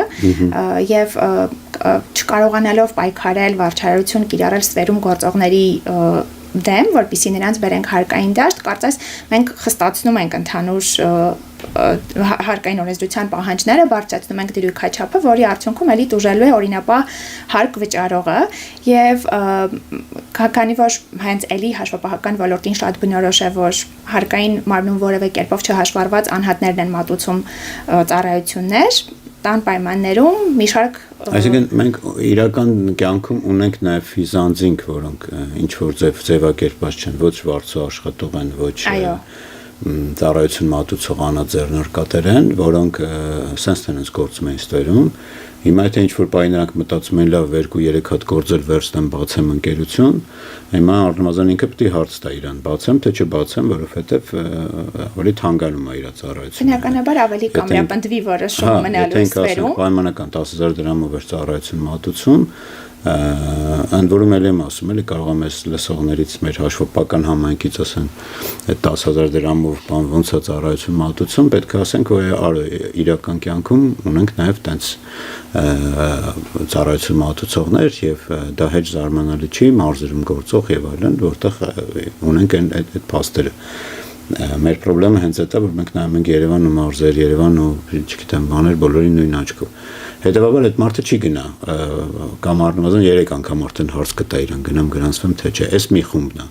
եւ չկարողանալով պայքարել վարչարություն կիրառել ստվերում գործողների դեմ, որպեսզի նրանց բերենք հարկային դաշտ, կարծես մենք խստացնում ենք ընդհանուր հարկային օրենսդրության պահանջները, բարձրացնում ենք դրույքաչափը, որի արդյունքում էլի տուժելու է օրինապահ հարկ վճարողը եւ քանի որ հենց էլի հաշվապահական ոլորտին շատ բնորոշ է, որ հարկային մարմնում որևէ կերպով չհաշվառված անհատներն են մատուցում ծառայություններ, տան պայմաններում մի շարք Այսինքն մենք իրական կյանքում ունենք նաև ֆիզանձինք, որոնք ինչ որ ձևակերպված չեն, ոչ վարձու աշխատող են, ոչ ծառայություն մատուցող անաձեռնարկատեր են, որոնք սենց տենից գործում են ստվերում։ Հիմա եթե ինչ-որ պահի նրանք մտածում են լավ 2-3 հատ գործել վերցնեմ բացեմ ընկերություն, հիմա առնվազն ինքը պետք է հարց տա իրան, բացեմ թե չբացեմ, որովհետև ավելի թանկանում է իր ծառայությունը։ Բնականաբար ավելի կամյապնդվի որոշում մնալու ստվերում։ Պայմանական 10,000 դրամով էր ծառայություն մատուցում, ընդ որում էլ եմ ասում, էլի կարող եմ այս լսողներից մեր հաշվապահական համայնքից ասեն, այդ 10,000 դրամով բան ոնց է ծառայություն մատուցում, պետք է ասենք, որ իրական կյանքում ունենք նաև տենց ծառայություն մատուցողներ եւ դա հեչ զարմանալի չի, մարզերում գործող եւ այլն, որտեղ ունենք այդ փաստերը։ Մեր խնդրեմը հենց այդ է, որ մենք նայում ենք Երևան ու մարզեր, Երևան ու չգիտեմ, բաներ բոլորին նույն աչքով։ Հետևաբար այդ մարդը չի գնա, կամ առնվազն 3 անգամ արդեն հարց կտա իրան, գրանցվեմ թե չէ, այս մի խումբն է։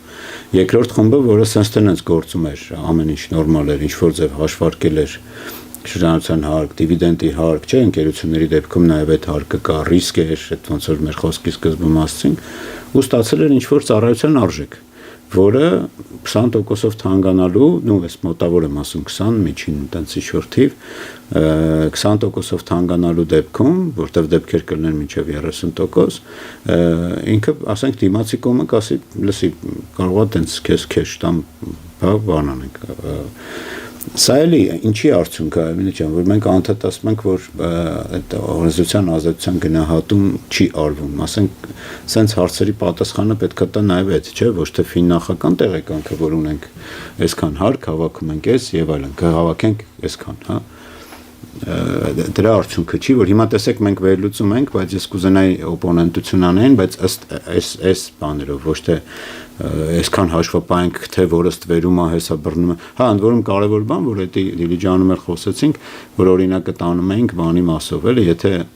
Երկրորդ խումբը, որը sense գործում էր, ամեն ինչ նորմալ էր, ինչ որ ձև հաշվարկել էր շրջանառության հարկ, դիվիդենդի հարկ, չէ, ընկերությունների դեպքում նաև այդ հարկը կա, ռիսկ էր, այդ ոնց որ մեր խոսքի սկզբում ասացինք, ու ստացել էր ինչ որ ծառայության արժեք, որը 20%-ով թանկանալու, նու այս մոտավոր եմ ասում 20, միջին տենց ինչ-որ թիվ, 20%-ով թանկանալու դեպքում, որտեղ դեպքեր կլինեն մինչև 30%, ինքը, ասենք, դիմացի կողմը կասի, լսի, կարող է տենց քեզ քեշ տամ, բան անենք, Սա էլի ինչի արդյունք է, Էմիլի ջան, որ մենք անդադար ասում ենք, որ այդ օրենսդրության ազատության գնահատում չի արվում, ասենք, սենց հարցերի պատասխանը պետք է տա նաև այդ, չէ, ոչ թե ֆիննախական տեղեկանքը, որ ունենք այսքան հարկ, հավաքում ենք այս եւ այլն, կհավաքենք այսքան, հա։ Դրա արդյունքը չի, որ հիմա տեսեք մենք վերլուծում ենք, բայց ես կուզենայի օպոնենտություն անեն, բայց ըստ այս բաներով, ոչ թե այսքան հաշվապահենք, թե որը ստվերում է, հեսա բռնում է։ Հա, ընդ որում կարևոր բան, որ դա Դիլիջանում էլ խոսեցինք, որ օրինակը տանում ենք բանի մասով, էլի,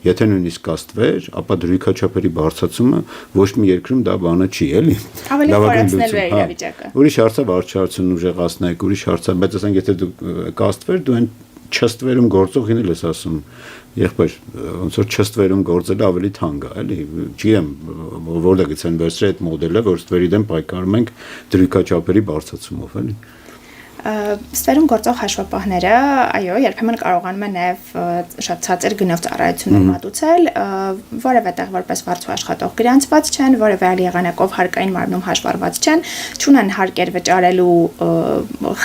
եթե նույնիսկ կա ստվեր, ապա դրույքաչափերի բարձրացումը ոչ մի երկրում դա բանը չի, էլի։ Ավելի խորացնելու է իրավիճակը։ Ուրիշ հարց է վարչարությունն ուժեղացնեք, ուրիշ հարց է, բայց ասենք եթե դու կա ստվեր, դու այն չստվերում գործողին էլ ես ասում, եղբայր, ոնց որ չստվերում գործելը ավելի թանկ է, էլի, չգիտեմ, որտեղից են վերցրել այդ մոդելը, որ ստվերի դեմ պայքարում ենք դրույքաչափերի բարձրացումով, էլի։ Ստվերում գործող հաշվապահները, այո, երբեմն կարողանում են նաև շատ ցածր գնով ծառայություններ մատուցել, որևէ տեղ որպես վարձու աշխատող գրանցված չեն, որևէ այլ եղանակով հարկային մարմնում հաշվառված չեն, չունեն հարկեր վճարելու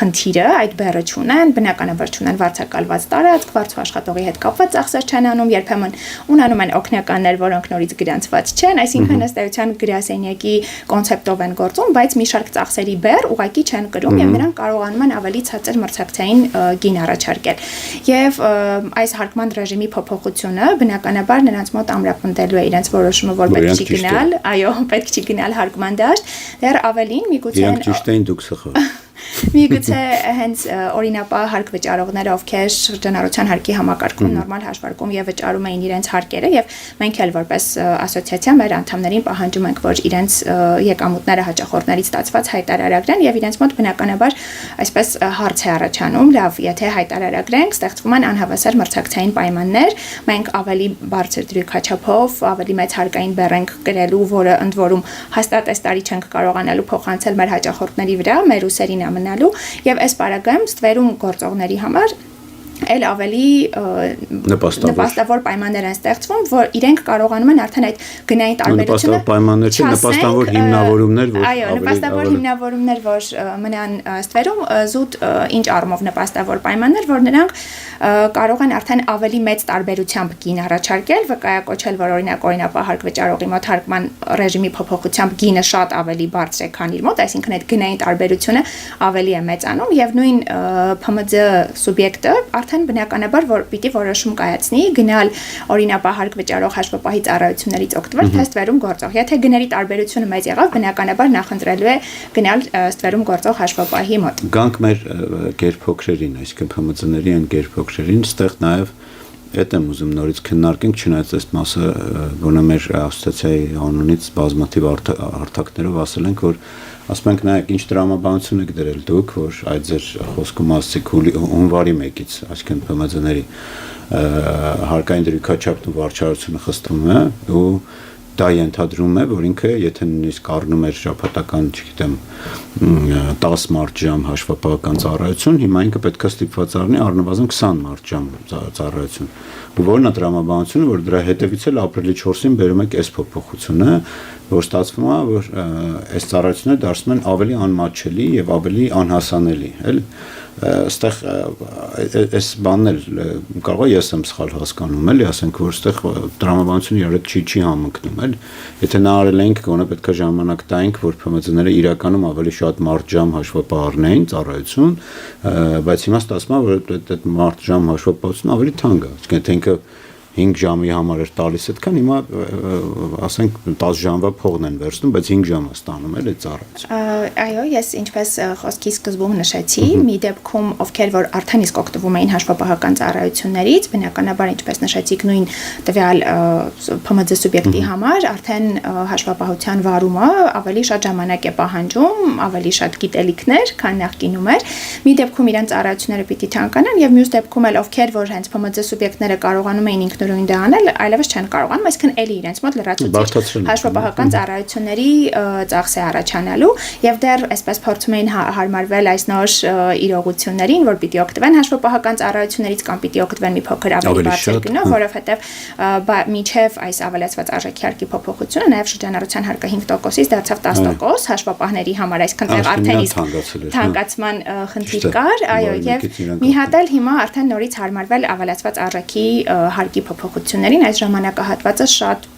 խնդիրը, այդ բեռը չունեն, բնականաբար չունեն վարձակալված տարածք, վարձու աշխատողի հետ կապված ծախսեր չեն անում, երբեմն ունենում են օգնականներ, որոնք նորից գրանցված չեն, այսինքն ըստ էության գրասենյակի կոնցեպտով են գործում, բայց մի շարք ծախսերի բեռ ուղղակի չեն կրում եւ նրանք կարողանում են ավելի ցածր մրցակցային գին առաջարկել։ Եվ այս հարկման ռեժիմի փոփոխությունը բնականաբար նրանց մոտ ամրապնդելու է իրենց որոշումը, որ պետք չի գնալ, այո, պետք չի գնալ հարկման դաշտ, դեռ ավելին միգուցե Իրանք ճիշտ էին, դուք սխալ։ Միգուցե հենց օրինապահ հարկ վճարողները, ովքեր շրջանառության հարկի համակարգում նորմալ հաշվարկում եւ վճարում էին իրենց հարկերը եւ մենք էլ որպես ասոցիացիա մեր անդամներին պահանջում ենք, որ իրենց եկամուտները հաճախորդներից ստացված հայտարարագրեն եւ իրենց մոտ բնականաբար այսպես հարց է առաջանում, լավ, եթե հայտարարագրենք, ստեղծվում են անհավասար մրցակցային պայմաններ, մենք ավելի բարձր դրույքաչափով, ավելի մեծ հարկային բեռ ենք կրելու, որը ընդ որում հաստատ այս տարի չենք կարողանալու փոխանցել մեր հաճախորդների վրա, մեր ուսերին մնալու եւ այս պարագայում ստվերում գործողների համար էլ ավելի նպաստավոր պայմաններ են ստեղծվում, որ իրենք կարողանում են արդեն այդ գնային տարբերությունը նպաստավոր պայմաններ չէ, նպաստավոր հիմնավորումներ, որ այո, նպաստավոր հիմնավորումներ, որ մնան ստվերում, զուտ ինչ առումով նպաստավոր պայմաններ, որ նրանք կարող են արդեն ավելի մեծ տարբերությամբ գին առաջարկել, վկայակոչել, որ օրինակ օրինապահ հարկ վճարողի մոտ հարկման ռեժիմի փոփոխությամբ գինը շատ ավելի բարձր է, քան իր մոտ, այսինքն այդ գնային տարբերությունը ավելի է մեծանում եւ նույն ՓՄՁ սուբյեկտը արդեն բնականաբար որ պիտի որոշում կայացնի գնալ օրինապահ հարկ վճարող հաշվապահի ծառայություններից օգտվել թե ստվերում գործող։ Եթե գների տարբերությունը մեծ եղավ, բնականաբար նախընտրելու է գնալ ստվերում գործող հաշվապահի մոտ։ Գանք մեր գերփոքրերին, այսինքն ՓՄԾ-ների են գերփոքրերին, ստեղ նաև այդ եմ ուզում նորից քննարկենք, չնայած այս մասը գոնե մեր ասոցիացիայի անունից բազմաթիվ հարթակներով ասել ենք, որ ասում ենք նայեք ինչ տրամաբանություն եք դրել դուք, որ այդ ձեր խոսքում ասացիք հունվարի 1-ից, այսինքն ՓՄԶ-ների հարկային դրույքաչափն ու վարչարությունը խստում է ու դա ենթադրում է, որ ինքը եթե նույնիսկ առնում էր շաբաթական, չգիտեմ, 10 մարդ ժամ հաշվապահական ծառայություն, հիմա ինքը պետք է ստիպված առնի առնվազն 20 մարդ ժամ ծառայություն։ Ու որն է տրամաբանությունը, որ դրա հետևից էլ ապրիլի 4-ին բերում եք այս փոփոխությունը, որ ստացվում է, որ այս ծառայությունները դարձնում են ավելի անմատչելի եւ ավելի անհասանելի, էլի։ Այստեղ այս բանն էլ կարող է ես եմ սխալ հասկանում, էլի, ասենք որ այստեղ տրամաբանությունը իրար հետ չի համընկնում, էլի։ Եթե նա արել ենք, գոնե պետք է ժամանակ տայինք, որ ՓՄԶ-ները իրականում ավելի շատ մարդ ժամ հաշվապահ առնեին ծառայություն, բայց հիմա ստացվում է, որ այդ մարդ ժամ հաշվապահությունը ավելի թանկ է, այսինքն թե ինքը 5 ժամի համար էր տալիս այդքան, հիմա ասենք 10 ժամվա փողն են վերցնում, բայց 5 ժամ է ստանում էլ այդ ծառայությունը։ Այո, ես ինչպես խոսքի սկզբում նշեցի, մի դեպքում ովքեր որ արդեն իսկ օգտվում էին հաշվապահական ծառայություններից, բնականաբար ինչպես նշեցիք նույն տվյալ ՓՄԶ սուբյեկտի համար արդեն հաշվապահության վարումը ավելի շատ ժամանակ է պահանջում, ավելի շատ գիտելիքներ, քան նախկինում էր։ Մի դեպքում իրենց ծառայությունները պիտի թանկանան եւ մյուս դեպքում էլ ովքեր որ հենց ՓՄԶ սուբյեկտները կարողանում էին ինքնուրույն դա անել, այլևս չեն կարողանում, այսինքն էլի իրենց մոտ լրացուցիչ հաշվապահական ծառայությունների ծախս է առաջանալու եւ դեռ այսպես փորձում էին հարմարվել այս նոր իրողություններին, որ պիտի օգտվեն հաշվապահական ծառայություններից կամ պիտի օգտվեն մի փոքր ավելի բարձր գնով, որովհետեւ միջև այս ավելացված արժեքի հարկի փոփոխությունը նաեւ շրջանառության հարկը 5%-ից դարձավ 10% հաշվապահների համար, այսինքն դեռ արդեն իսկ թանկացման խնդիր կար, այո, եւ մի հատ էլ հիմա արդեն նորից հարմարվել ավելացված արժեքի հարկի փոփոխություններին, այս ժամանակահատվածը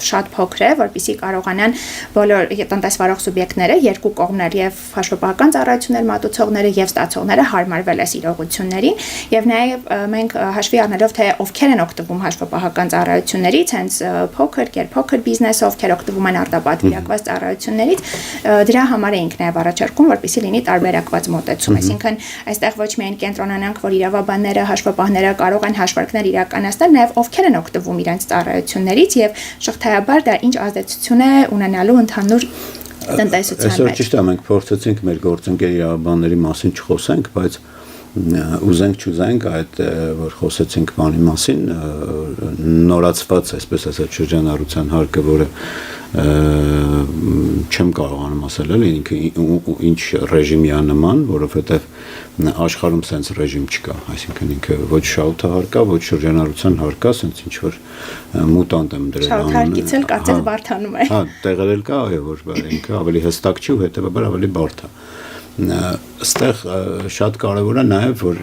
շատ փոքր է, որպեսզի կարողանան բոլոր տնտեսվարող սուբյեկտները, երկու կողմներ եւ հաշվապահական ծառայություններ մատուցողները եւ ստացողները հարմարվել այս իրողություններին եւ նաեւ մենք հաշվի առնելով թե ովքեր են օգտվում հաշվապահական ծառայություններից, հենց փոքր, կերպոքր բիզնեսը, ովքեր օգտվում են արտապատվիրակված ծառայություններից, դրա համար էինք նաեւ առաջարկում, որպեսզի լինի տարբերակված մոտեցում, այսինքն այստեղ ոչ միայն կենտրոնանանք, որ իրավաբանները, հաշվապահները կարող են հաշվարկներ իրականացնել, նաեւ ովքեր են օգտվում իրենց ծառայություններից եւ շղթայաբար դա ինչ ազդեցություն է ունենալու ընդհանուր տնտեսության մեջ։ Այսօր ճիշտ է, մենք փորձեցինք մեր գործընկեր իրավաբանների մասին չխոսենք, բայց ուզենք չուզենք այդ որ խոսեցինք բանի մասին նորացված այսպես ասած շրջանառության հարկը, որը չեմ կարողանում ասել էլ ինքը ինչ ռեժիմի է նման, որովհետև աշխարհում sense ռեժիմ չկա, այսինքն ինքը ոչ շահութա հարկա, ոչ շրջանառության հարկա, sense ինչ որ մուտանտ եմ դրել անունը։ Շահութարկից էլ կարծես բարթանում է։ Հա, տեղեր էլ կա, այո, որ ինքը ավելի հստակ չի ու հետեւաբար ավելի բարդ է։ Այստեղ շատ կարևոր է նաև որ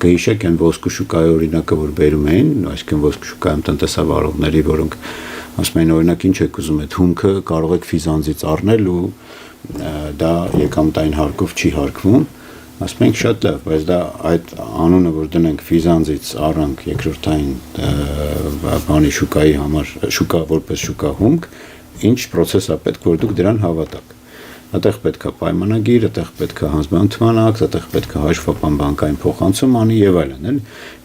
կհիշեք այն ոսկու շուկայի օրինակը որ բերում էին, այսինքն ոսկու շուկայում տնտեսավարողների, որոնք ասում են օրինակ ինչ եք ուզում այդ հումքը կարող եք ֆիզանձից առնել ու դա եկամտային հարկով չի հարկվում, ասում ենք շատ լավ, բայց դա այդ անունը որ դնենք ֆիզանձից առանք երկրորդային բանի շուկայի համար, շուկա որպես շուկա հումք, ինչ process է պետք որ դուք դրան հավատաք։ Այդտեղ պետք է պայմանագիր, այդտեղ պետք է հանձնանշման ակտ, այդտեղ պետք է հաշվապահ բանկային փոխանցում անի եւ այլն, էլի։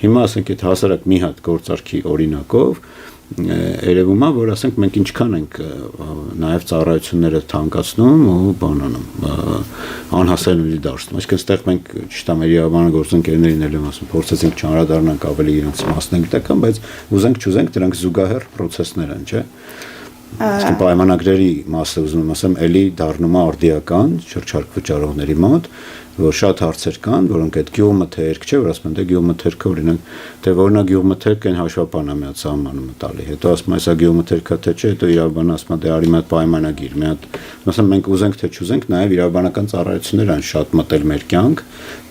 Հիմա ասենք այդ հասարակ մի հատ գործարքի օրինակով երևում է, որ ասենք մենք ինչքան ենք նաև ծառայությունները թանկացնում ու բանանում, անհասանելի դարձնում։ Այսինքն այստեղ մենք ճիշտ է մեր իրավաբան գործընկերներին էլ եմ ասում, փորձեցինք չանդրադառնանք ավելի իրենց մասնագիտական, բայց ուզենք չուզենք դրանք զուգահեռ process-ներ են, չէ՞։ Այսինքն պայմանագրերի մասը ուզում եմ ասեմ, էլի դառնում է արդիական շրջարկ վճարողների մոտ, որ շատ հարցեր կան, որոնք այդ գյուղմթերք չէ, որ ասում են դե գյուղմթերքը օրինակ, թե որնա գյուղմթերք են հաշվապահն է մի հատ սահմանում տալի, հետո ասում է սա գյուղմթերքա թե չէ, հետո իրավաբանը ասում է դե արի մի հատ պայմանագիր, մի հատ, ասում մենք ուզենք թե չուզենք, նաև իրավաբանական ծառայություններ են շատ մտել մեր կյանք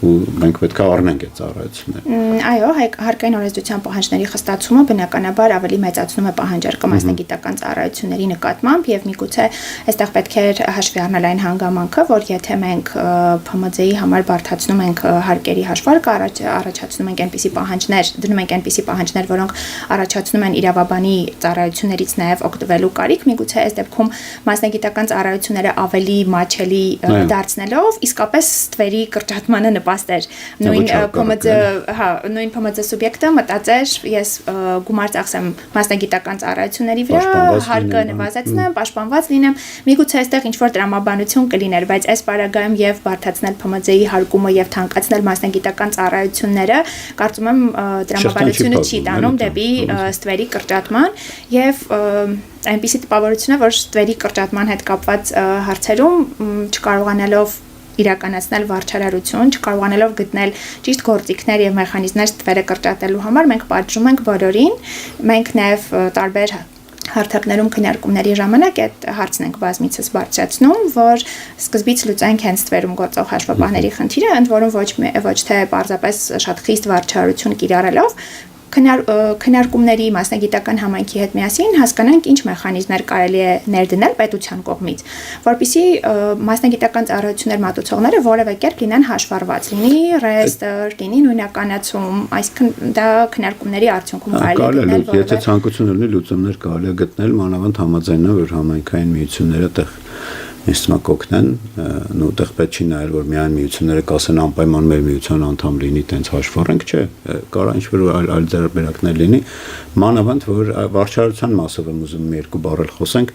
ու մենք պետք է առնենք այդ ծառայությունները։ Այո, հարկային օրենսդրության պահանջների խստացումը բնականաբար ավելի մեծացնում է պահանջարկը մասնագիտական ծառայությունների նկատմամբ եւ միգուցե այստեղ պետք է հաշվի առնել այն հանգամանքը, որ եթե մենք ՓՄԶ-ի համար բարդացնում ենք հարկերի հաշվարկը, առաջացնում ենք այնպիսի պահանջներ, դնում ենք այնպիսի պահանջներ, որոնք առաջացնում են իրավաբանի ծառայություններից նաև օգտվելու կարիք, միգուցե այս դեպքում մասնագիտական ծառայությունները ավելի մատչելի դարձնելով իսկապես ստվերի կրճատմանը նպաստեր։ Նույն ՓՄԶ սուբյեկտը մտածեր, ես գումար ծախսեմ մասնագիտական ծառայությունների վրա, հարկը նվազեցնեմ, պաշտպանված լինեմ, միգուցե այստեղ ինչ-որ տրամաբանություն կլիներ, բայց այս պարագայում եւ բարդացնել ՓՄԶ-ի հարկումը եւ թանկացնել մասնագիտական ծառայությունները, կարծում եմ տրամաբանությունը չի տանում դեպի ստվերի կրճատման եւ այնպիսի տպավորություն է, որ ստվերի կրճատման հետ կապված հարցերում չկարողանալով իրականացնել վարչարարություն, չկարողանալով գտնել ճիշտ գործիքներ եւ մեխանիզմներ ստվերը կրճատելու համար, մենք պատժում ենք բոլորին, մենք նաեւ տարբեր հարթակներում քննարկումների ժամանակ այդ հարցն ենք բազմիցս բարձրացնում, որ սկզբից լուծենք հենց ստվերում գործող հաշվապահների խնդիրը, ընդ որում ոչ թե պարզապես շատ խիստ վարչարություն կիրառելով, քննարկումների մասնագիտական համայնքի հետ միասին հասկանանք ինչ մեխանիզմներ կարելի է ներդնել պետության կողմից, որպեսզի մասնագիտական ծառայություններ մատուցողները որևէ կերպ լինեն հաշվառված, լինի ռեեստր, լինի նույնականացում, այսինքն դա քննարկումների արդյունքում կարելի է գտնել Եթե ցանկություն լինի լուծումներ կարելի է գտնել, մանավանդ համաձայնով որ համայնքային միությունները տեղ ինստումա կօգնեն, նո տեղ պետք չի նայել որ միայն միությունները կասեն անպայման մեր միության անդամ լինի, տենց հաշվառենք, չէ, կարող ինչ-որ այլ ձեռբերակներ լինի, մանավանդ որ վարչարության մասով եմ ուզում երկու բառ խոսենք,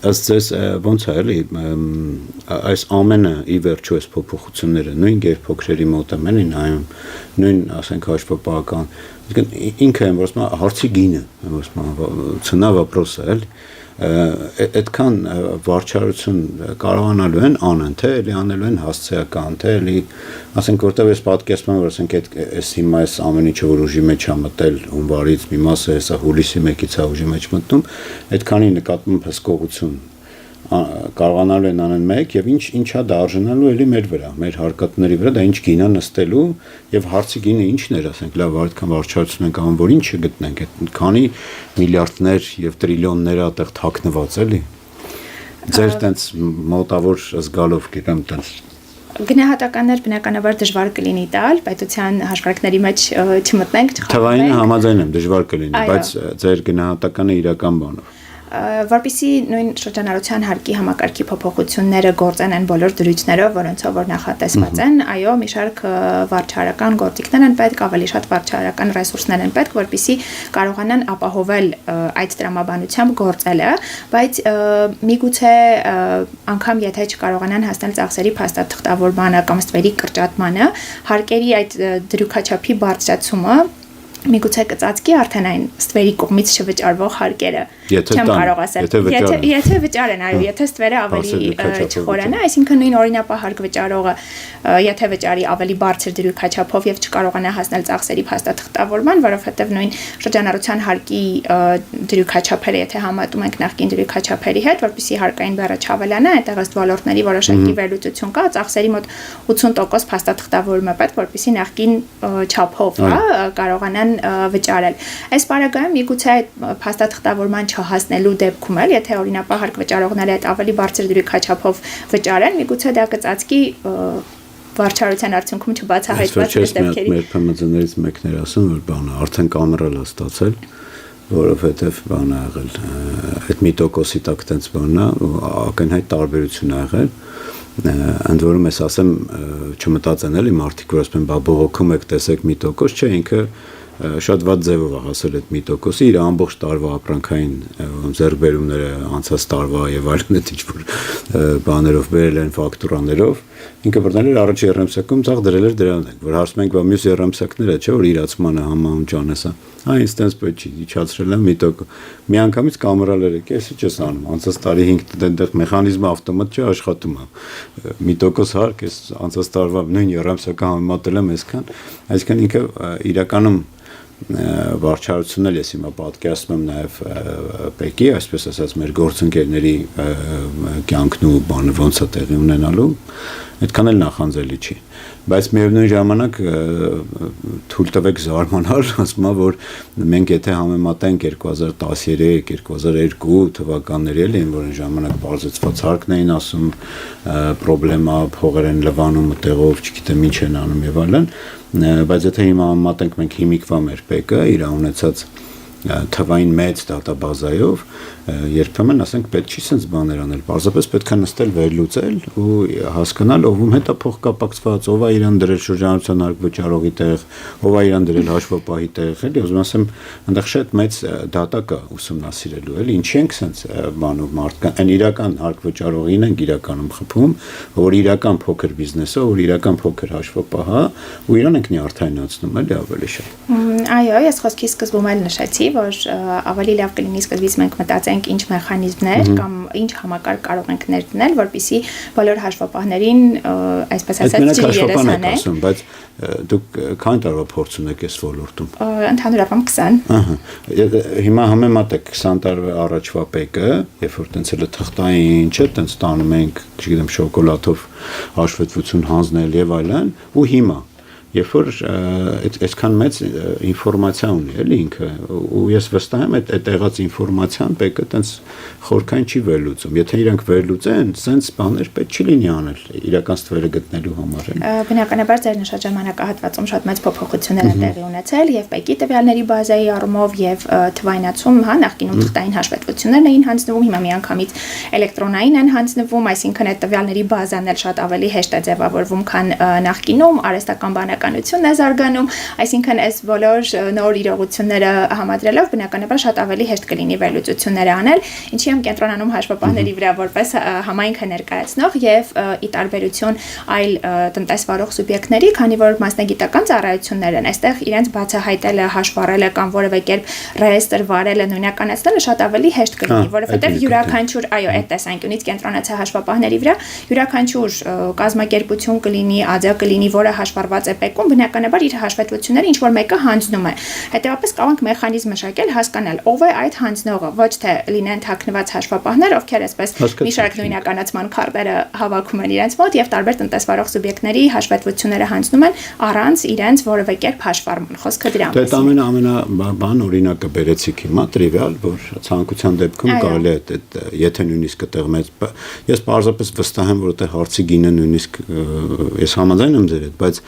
ըստ ձեզ ոնց է էլի, այս ամենը ի վերջո այս փոփոխությունները նույն գերփոքրերի մոտ եմ էլի նայում, նույն ասենք հաշվապահական, ինքը եմ որ ասում հարցի գինը, որ ասում ցնա վոպրոսը էլի այդքան վարչարություն կարողանալու են անեն, թե էլի անելու են հասցեական, թե էլի ասենք որտեղ ես պատկերացնում եմ որ ասենք այս հիմա այս ամեն ինչը որ ուժի մեջ է մտել հունվարից մի մասը հեսա հուլիսի 1-ից է ուժի մեջ մտնում, այդքանի նկատմամբ հսկողություն կարողանալու են անեն մեկ եւ ինչա դա արժանալու էլի մեր վրա, մեր հարկատների վրա, դա ինչ գինա նստելու եւ հարցի գինը ինչն էր, ասենք լավ արդեն վարչարություն ենք անում, որ ինչը գտնենք, այդ քանի միլիարդներ եւ տրիլիոններ այդտեղ թաքնված էլի։ Ձեր տենց մոտավոր զգալով գիտեմ տենց Գնահատականներ բնականաբար դժվար կլինի տալ, պետության հաշվարկների մեջ չմտնենք, չխաղանենք։ Թվային համաձայն եմ, դժվար կլինի, բայց ձեր գնահատականը իրական բանով որպեսզի նույն շրջանառության հարկի համակարգի փոփոխությունները գործեն բոլոր դրույթներով, որոնցով որ նախատեսված են, այո, մի շարք վարչարական գործիքներ են պետք, ավելի շատ վարչարական ռեսուրսներ են պետք, որպեսզի կարողանան ապահովել այդ տրամաբանությամբ գործելը, բայց միգուցե անգամ եթե չկարողանան հասնել ծախսերի փաստաթղթավորմանը կամ ստվերի կրճատմանը, հարկերի այդ դրույքաչափի բարձրացումը միգուցե կծածկի արդեն այն ստվերի կողմից չվճարվող հարկերը չեմ կարող ասել եթե վճարեն այո եթե ստվերը ավելի չխորանա այսինքն նույն օրինապահ հարկ վճարողը եթե վճարի ավելի բարձր դրույքաչափով եւ չկարողանա հասնել ծախսերի փաստաթղթավորման որովհետեւ նույն շրջանառության հարկի դրույքաչափերը եթե համատում ենք նախկին դրույքաչափերի հետ որպեսզի հարկային բեռը չավելանա այդտեղ ըստ ոլորտների որոշակի վերլուծություն կա ծախսերի մոտ 80% փաստաթղթավորում է պետք որպեսզի նախկին չափով կարողանան վճարել։ Այս պարագայում միգուցե այդ փաստաթղթավորման չհասնելու դեպքում էլ, եթե օրինապահ հարկ վճարողները այդ ավելի բարձր դրույքաչափով վճարեն, միգուցե դա կծածկի վարչարության արդյունքում չբացահայտված դեպքերի։ Մեր փմձներից մեկն էր ասում, որ բանը արդեն կամերալ է ստացել, որովհետև բան ա եղել, այդ մի տոկոսի տակ տենց բանն է, ակնհայտ տարբերություն ա եղել։ Ընդ որում ես ասեմ չմտածեն էլի մարդիկ որ ասում են բա բողոքում եք տեսեք մի տոկոս չէ ինքը շատ վատ ձևով է հասել այդ մի տոկոսի իր ամբողջ տարվա ապրանքային ձեռքբերումները անցած տարվա եւ այլն այդ ինչ-որ բաներով բերել են ֆակտուրաներով ինքը բռնել էր առաջի երամսակում ցախ դրել էր դրանք որ հարցում ենք բա մյուս երամսակները չէ որ իրացմանը համահունճան էսա այնտենց պետք չի իջացրել եմ մի տոկոս մի անգամից կամերաները կեսի չես անում անցած տարի 5 դենտեղ մեխանիզմը ավտոմատ չի աշխատում է մի տոկոս հարկ էս անցած տարվա նույն երամսակը համեմատել եմ այսքան ինքը իրականում վարչարությունն էլ ես հիմա պատկերացնում եմ նաև ՊԵԿ-ի, այսպես ասած մեր գործընկերների կյանքն ու բանը ոնց է տեղի ունենալու, այդքան էլ նախանձելի չի, բայց միևնույն ժամանակ թույլ տվեք զարմանալ, ասում եմ, որ մենք եթե համեմատենք 2013-2002 թվականների էլ են, որ այն ժամանակ բարձրացված հարկն էին ասում, պրոբլեմա փողեր են լվանում տեղով, չգիտեմ ինչ են անում եւ այլն, բայց եթե հիմա համեմատենք մենք հիմիկվա մեր ՊԵԿ-ը իր ունեցած թվային մեծ դատաբազայով երբեմն ասենք պետք չի sense բաներ անել, պարզապես պետք է նստել վերլուծել ու հասկանալ ով հետ է փող կապակցված, ով է իրան դրել շրջանառության հարկ վճարողի տեղ, ով է իրան դրել հաշվապահի տեղ, էլի ուզում ասեմ, այնտեղ շատ մեծ դատա կա ուսումնասիրելու, էլի ինչի ենք sense բանով մարդկան, այն իրական հարկ վճարողին են իրականում խփում, որ իրական փոքր բիզնեսը, որ իրական փոքր հաշվապահա ու իրան ենք նյարդայնացնում, էլի ավելի շատ։ Այո, ես խոսքի սկզբում էլ նշեցի, որ ավելի լավ կլինի սկզբից մենք մտածենք ինչ մեխանիզմներ կամ ինչ համակարգ կարող ենք ներդնել, որպեսզի բոլոր հաշվապահներին, այսպես ասած, երեսանեն։ Բայց դուք քանի տարվա փորձ ունեք այս ոլորտում։ Ընդհանրապես 20։ Հիմա համեմատեք 20 տարվա առաջվա ՊԵԿ-ը, երբ որ տենց էլ թղթային չէ, տենց տանում ենք, չգիտեմ, շոկոլադով հաշվետվություն հանձնել եւ այլն, ու հիմա երբ որ այսքան մեծ ինֆորմացիա ունի, էլի ինքը, ու ես վստահ եմ այդ եղած ինֆորմացիան պետք է տենց խորքային չի վերլուծում։ Եթե իրանք վերլուծեն, սենց բաներ պետք չի լինի անել իրական ստվերը գտնելու համար։ Բնականաբար ձեր նշած ժամանակահատվածում շատ մեծ փոփոխություններ են տեղի ունեցել եւ պեկի տվյալների բազայի առումով եւ թվայնացում, հա, նախկինում թղթային հաշվետվություններն էին հանձնվում, հիմա միանգամից էլեկտրոնային են հանձնվում, այսինքն այդ տվյալների բազան էլ շատ ավելի հեշտ է ձևավորվում, քան նախկինում, արհեստական բանականությունն է զարգանում, այսինքն այս բոլոր նոր իրողությունները համադրելով բնականաբար շատ ավելի հեշտ կլինի վերլուծություններ անել, ինչի եմ կենտրոնանում հաշվապահների վրա որպես համայնքը ներկայացնող եւ ի տարբերություն այլ տնտեսվարող սուբյեկտների, քանի որ մասնագիտական ծառայություններ են, այստեղ իրենց բացահայտելը, հաշվառելը կամ որևէ կերպ ռեեստրը վարելը, նույնականացնելը շատ ավելի հեշտ կլինի, որովհետեւ յուրաքանչյուր, այո, այդ տեսանկյունից կենտրոնացա հաշվապահների վրա յուրաքանչյուր կազմակերպություն կլինի, ԱՁ կլինի, որը հաշվառված է ՊԵԿ-ում, բնականաբար իր հաշվետվությունները ինչ որ մեկը հանձնում է։ Հետևաբար կարող ենք մեխանիզմ մշակել, հասկանալ ով է այդ հանձնողը, ոչ թե լինեն թաքնված հաշվապահներ, ովքեր այսպես մի շարք նույնականացման քարտերը հավաքում են իրենց մոտ եւ տարբեր տնտեսվարող սուբյեկտների հաշվետվությունները հանձնում են առանց իրենց որևէ կերպ հաշվառման։ Խոսքը դրա մասին։ Դա ամենաբան օրինակը բերեցիք հիմա տրիվիալ, որ ցանկության դեպքում կարելի է այդ եթե նույնիսկ այդտեղ մեծ ես պարզապես վստահ եմ, որ այդտեղ հարցի գինը նույնիսկ ես համաձայն եմ ձեր հետ, բայց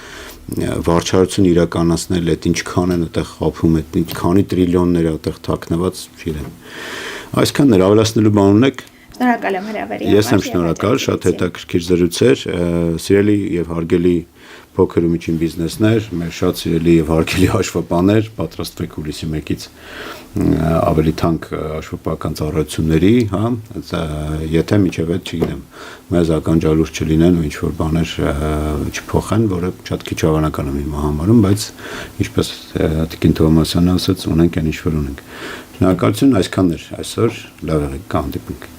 վարչարություն իրականացնել այդ ինչքան են այդտեղ խափում, այդ ինչքանի տրիլիոններ այդտեղ թաքնված չիրեն։ Այսքան ավելացնելու բան ունեք։ Շնորհակալ եմ հրավերի։ Ես եմ շնորհակալ, շատ հետաքրքիր զրույց էր, սիրելի եւ հարգելի փոքր ու միջին բիզնեսներ, մեր շատ սիրելի եւ հարգելի հաշվապահներ, պատրաստվեք հուլիսի 1-ից ավելի թանկ հաշվապահական ծառայությունների, հա, եթե միջև այդ, չգիտեմ, մեզ ականջալուր չլինեն ու ինչ որ բաներ չփոխեն, որը շատ քիչ հավանական է իմ համարում, բայց ինչպես Տիկին Թովմասյանը ասաց, ունենք այն ինչ որ ունենք։ Շնորհակալություն, այսքանն էր այսօր, լավ եղեք, կհանդիպենք։